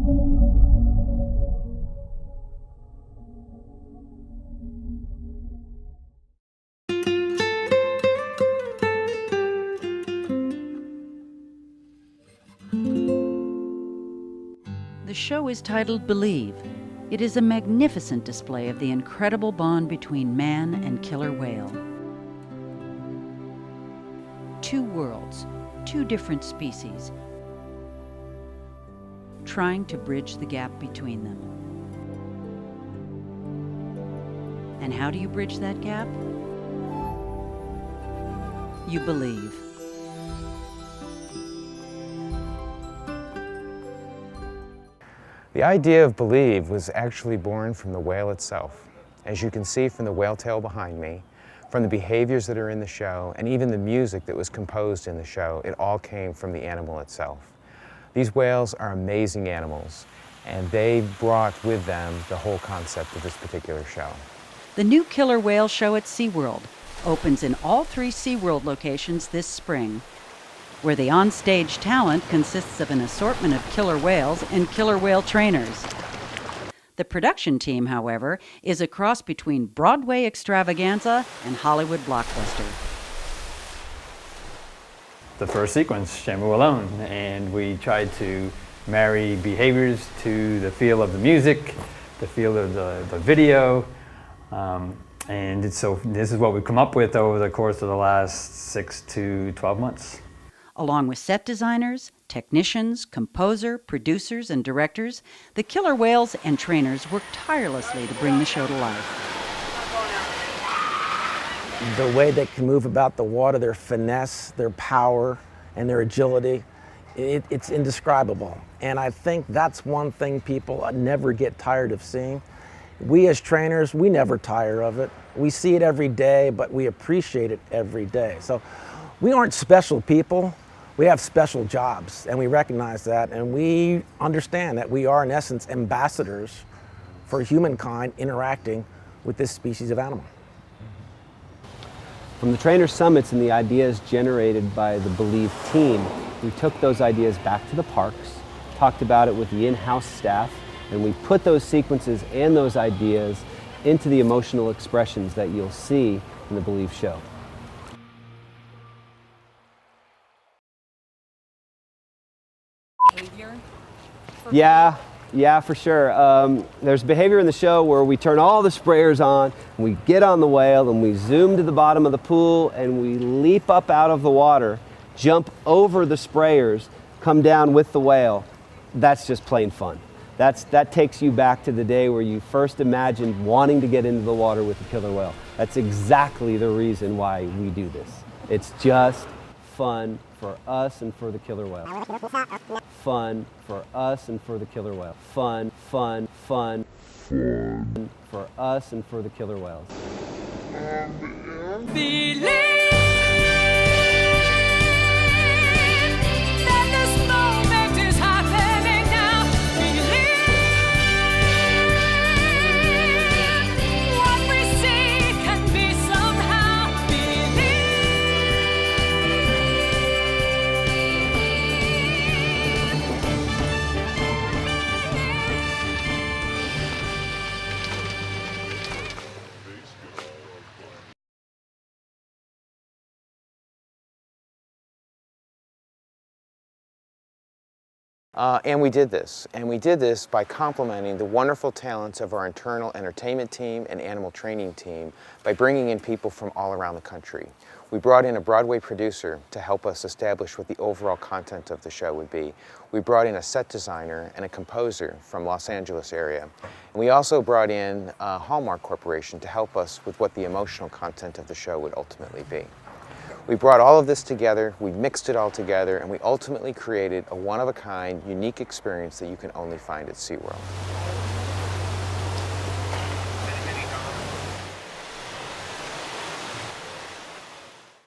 The show is titled Believe. It is a magnificent display of the incredible bond between man and killer whale. Two worlds, two different species, trying to bridge the gap between them. And how do you bridge that gap? You believe. The idea of Believe was actually born from the whale itself. As you can see from the whale tail behind me, from the behaviors that are in the show, and even the music that was composed in the show, it all came from the animal itself. These whales are amazing animals, and they brought with them the whole concept of this particular show. The new Killer Whale show at SeaWorld opens in all 3 SeaWorld locations this spring, where the on-stage talent consists of an assortment of killer whales and killer whale trainers. The production team, however, is a cross between Broadway extravaganza and Hollywood blockbuster. The first sequence, Shamu Alone, and we tried to marry behaviors to the feel of the music, the feel of the video, and so this is what we've come up with over the course of the last 6 to 12 months. Along with set designers, technicians, composer, producers, and directors, the killer whales and trainers work tirelessly to bring the show to life. The way they can move about the water, their finesse, their power, and their agility, it's indescribable. And I think that's one thing people never get tired of seeing. We as trainers, we never tire of it. We see it every day, but we appreciate it every day. So we aren't special people. We have special jobs, and we recognize that, and we understand that we are, in essence, ambassadors for humankind interacting with this species of animal. From the trainer summits and the ideas generated by the Believe team, we took those ideas back to the parks, talked about it with the in-house staff, and we put those sequences and those ideas into the emotional expressions that you'll see in the Believe show. Yeah, for sure. There's behavior in the show where we turn all the sprayers on, and we get on the whale, and we zoom to the bottom of the pool, and we leap up out of the water, jump over the sprayers, come down with the whale. That's just plain fun. That takes you back to the day where you first imagined wanting to get into the water with a killer whale. That's exactly the reason why we do this. It's just fun for us and for the killer whale. Fun for us and for the killer whale. Fun for us and for the killer whales. Believe. And we did this by complementing the wonderful talents of our internal entertainment team and animal training team by bringing in people from all around the country. We brought in a Broadway producer to help us establish what the overall content of the show would be. We brought in a set designer and a composer from Los Angeles area. And we also brought in Hallmark Corporation to help us with what the emotional content of the show would ultimately be. We brought all of this together, we mixed it all together, and we ultimately created a one-of-a-kind, unique experience that you can only find at SeaWorld.